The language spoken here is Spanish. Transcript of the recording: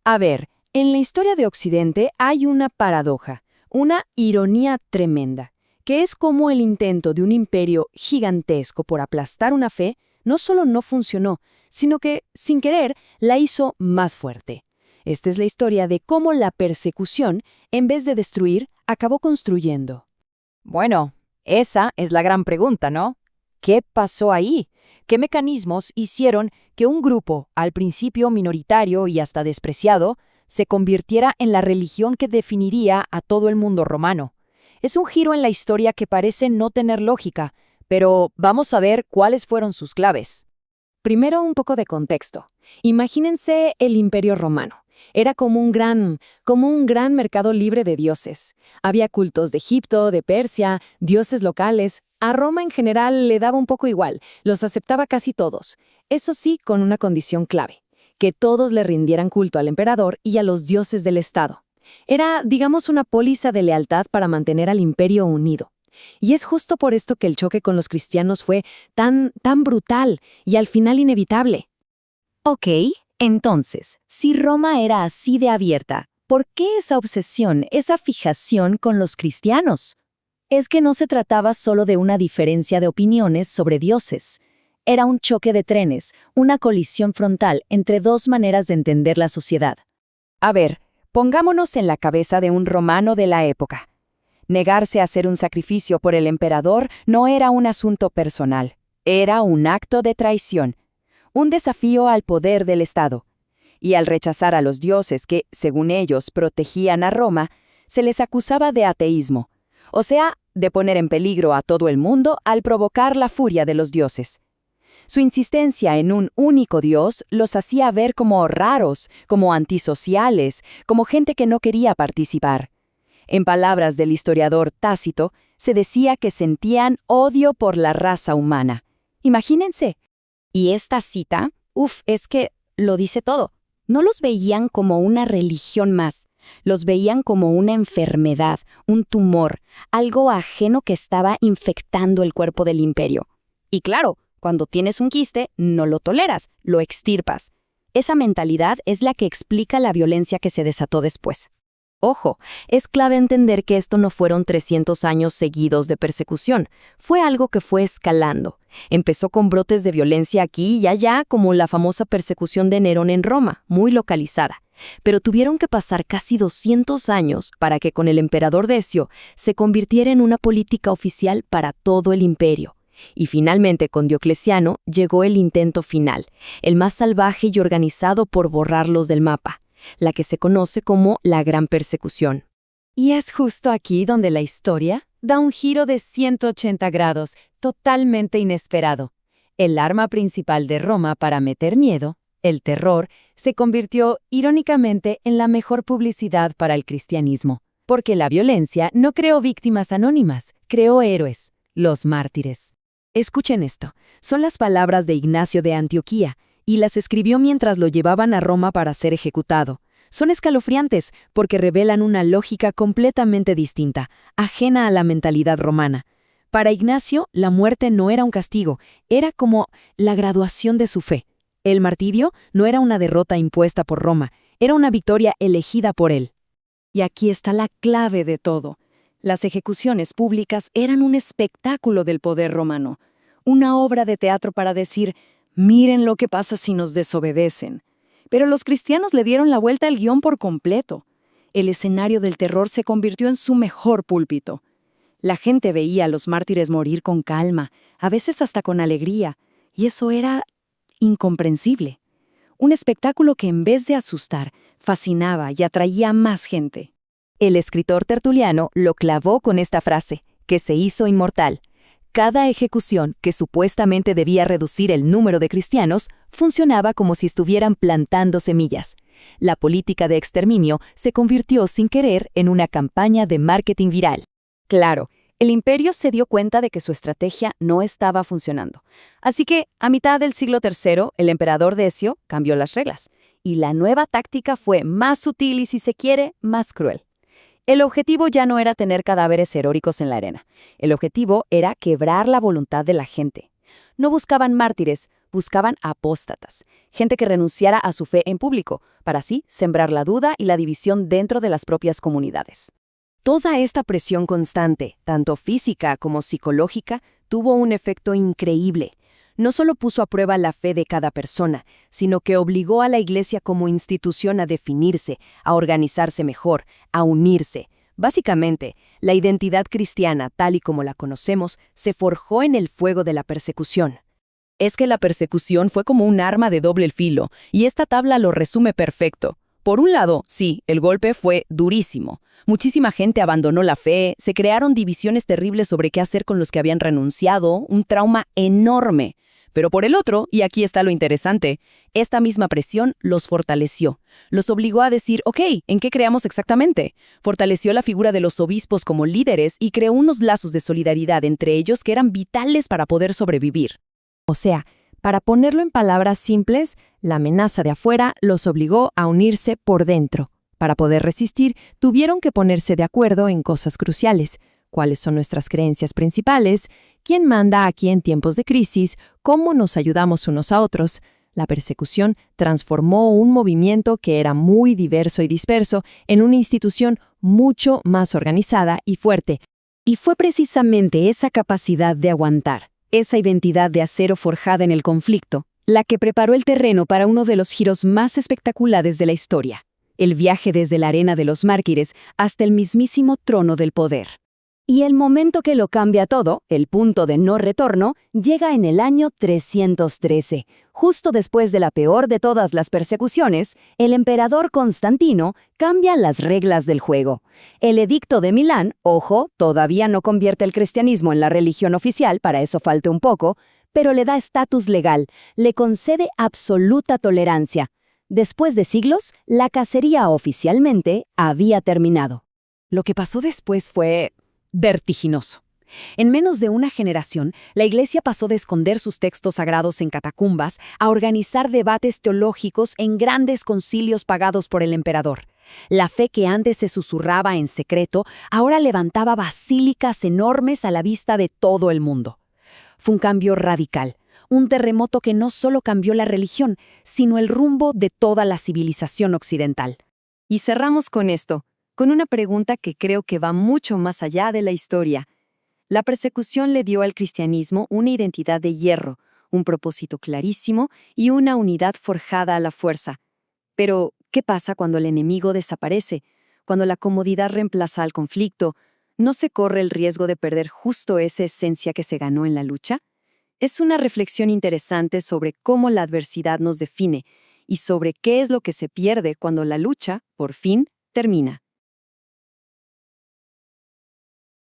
A ver, en la historia de Occidente hay una paradoja, una ironía tremenda, que es como el intento de un imperio gigantesco por aplastar una fe no solo no funcionó, sino que, sin querer, la hizo más fuerte. Esta es la historia de cómo la persecución, en vez de destruir, acabó construyendo. Bueno, esa es la gran pregunta, ¿no? ¿Qué pasó ahí? ¿Qué mecanismos hicieron que un grupo, al principio minoritario y hasta despreciado, se convirtiera en la religión que definiría a todo el mundo romano? Es un giro en la historia que parece no tener lógica, pero vamos a ver cuáles fueron sus claves. Primero, un poco de contexto. Imagínense el Imperio Romano. Era como un gran mercado libre de dioses. Había cultos de Egipto, de Persia, dioses locales. A Roma en general le daba un poco igual, los aceptaba casi todos. Eso sí, con una condición clave, que todos le rindieran culto al emperador y a los dioses del Estado. Era, digamos, una póliza de lealtad para mantener al imperio unido. Y es justo por esto que el choque con los cristianos fue tan brutal y al final inevitable. Ok, entonces, si Roma era así de abierta, ¿por qué esa obsesión, esa fijación con los cristianos? Es que no se trataba solo de una diferencia de opiniones sobre dioses. Era un choque de trenes, una colisión frontal entre dos maneras de entender la sociedad. A ver, pongámonos en la cabeza de un romano de la época. Negarse a hacer un sacrificio por el emperador no era un asunto personal, era un acto de traición, un desafío al poder del Estado. Y al rechazar a los dioses que, según ellos, protegían a Roma, se les acusaba de ateísmo, o sea, de poner en peligro a todo el mundo al provocar la furia de los dioses. Su insistencia en un único dios los hacía ver como raros, como antisociales, como gente que no quería participar. En palabras del historiador Tácito, se decía que sentían odio por la raza humana. Imagínense. Y esta cita, es que lo dice todo. No los veían como una religión más, los veían como una enfermedad, un tumor, algo ajeno que estaba infectando el cuerpo del imperio. Y claro, cuando tienes un quiste, no lo toleras, lo extirpas. Esa mentalidad es la que explica la violencia que se desató después. Ojo, es clave entender que esto no fueron 300 años seguidos de persecución, fue algo que fue escalando. Empezó con brotes de violencia aquí y allá, como la famosa persecución de Nerón en Roma, muy localizada. Pero tuvieron que pasar casi 200 años para que con el emperador Decio se convirtiera en una política oficial para todo el imperio. Y finalmente con Diocleciano llegó el intento final, el más salvaje y organizado por borrarlos del mapa, la que se conoce como la Gran Persecución. Y es justo aquí donde la historia da un giro de 180 grados, totalmente inesperado. El arma principal de Roma para meter miedo, el terror, se convirtió, irónicamente, en la mejor publicidad para el cristianismo. Porque la violencia no creó víctimas anónimas, creó héroes, los mártires. Escuchen esto, son las palabras de Ignacio de Antioquía, y las escribió mientras lo llevaban a Roma para ser ejecutado. Son escalofriantes porque revelan una lógica completamente distinta, ajena a la mentalidad romana. Para Ignacio, la muerte no era un castigo, era como la graduación de su fe. El martirio no era una derrota impuesta por Roma, era una victoria elegida por él. Y aquí está la clave de todo. Las ejecuciones públicas eran un espectáculo del poder romano, una obra de teatro para decir: miren lo que pasa si nos desobedecen. Pero los cristianos le dieron la vuelta al guión por completo. El escenario del terror se convirtió en su mejor púlpito. La gente veía a los mártires morir con calma, a veces hasta con alegría, y eso era incomprensible. Un espectáculo que en vez de asustar, fascinaba y atraía a más gente. El escritor Tertuliano lo clavó con esta frase, que se hizo inmortal. Cada ejecución, que supuestamente debía reducir el número de cristianos, funcionaba como si estuvieran plantando semillas. La política de exterminio se convirtió sin querer en una campaña de marketing viral. Claro, el imperio se dio cuenta de que su estrategia no estaba funcionando. Así que, a mitad del siglo III, el emperador Decio cambió las reglas. Y la nueva táctica fue más sutil y, si se quiere, más cruel. El objetivo ya no era tener cadáveres heroicos en la arena. El objetivo era quebrar la voluntad de la gente. No buscaban mártires, Buscaban apóstatas, gente que renunciara a su fe en público, para así sembrar la duda y la división dentro de las propias comunidades. Toda esta presión constante, tanto física como psicológica, tuvo un efecto increíble. No solo puso a prueba la fe de cada persona, sino que obligó a la Iglesia como institución a definirse, a organizarse mejor, a unirse. Básicamente, la identidad cristiana, tal y como la conocemos, se forjó en el fuego de la persecución. Es que la persecución fue como un arma de doble filo, y esta tabla lo resume perfecto. Por un lado, sí, el golpe fue durísimo. Muchísima gente abandonó la fe, se crearon divisiones terribles sobre qué hacer con los que habían renunciado, un trauma enorme. Pero por el otro, y aquí está lo interesante, esta misma presión los fortaleció. Los obligó a decir, ok, ¿en qué creamos exactamente? Fortaleció la figura de los obispos como líderes y creó unos lazos de solidaridad entre ellos que eran vitales para poder sobrevivir. O sea, para ponerlo en palabras simples, la amenaza de afuera los obligó a unirse por dentro. Para poder resistir, tuvieron que ponerse de acuerdo en cosas cruciales. ¿Cuáles son nuestras creencias principales? ¿Quién manda aquí en tiempos de crisis? ¿Cómo nos ayudamos unos a otros? La persecución transformó un movimiento que era muy diverso y disperso en una institución mucho más organizada y fuerte. Y fue precisamente esa capacidad de aguantar, esa identidad de acero forjada en el conflicto, la que preparó el terreno para uno de los giros más espectaculares de la historia, el viaje desde la arena de los mártires hasta el mismísimo trono del poder. Y el momento que lo cambia todo, el punto de no retorno, llega en el año 313. Justo después de la peor de todas las persecuciones, el emperador Constantino cambia las reglas del juego. El edicto de Milán, ojo, todavía no convierte el cristianismo en la religión oficial, para eso falta un poco, pero le da estatus legal, le concede absoluta tolerancia. Después de siglos, la cacería oficialmente había terminado. Lo que pasó después fue vertiginoso. En menos de una generación, la Iglesia pasó de esconder sus textos sagrados en catacumbas a organizar debates teológicos en grandes concilios pagados por el emperador. La fe que antes se susurraba en secreto, ahora levantaba basílicas enormes a la vista de todo el mundo. Fue un cambio radical, un terremoto que no solo cambió la religión, sino el rumbo de toda la civilización occidental. Y cerramos con esto, con una pregunta que creo que va mucho más allá de la historia. La persecución le dio al cristianismo una identidad de hierro, un propósito clarísimo y una unidad forjada a la fuerza. Pero, ¿qué pasa cuando el enemigo desaparece? Cuando la comodidad reemplaza al conflicto, ¿no se corre el riesgo de perder justo esa esencia que se ganó en la lucha? Es una reflexión interesante sobre cómo la adversidad nos define y sobre qué es lo que se pierde cuando la lucha, por fin, termina.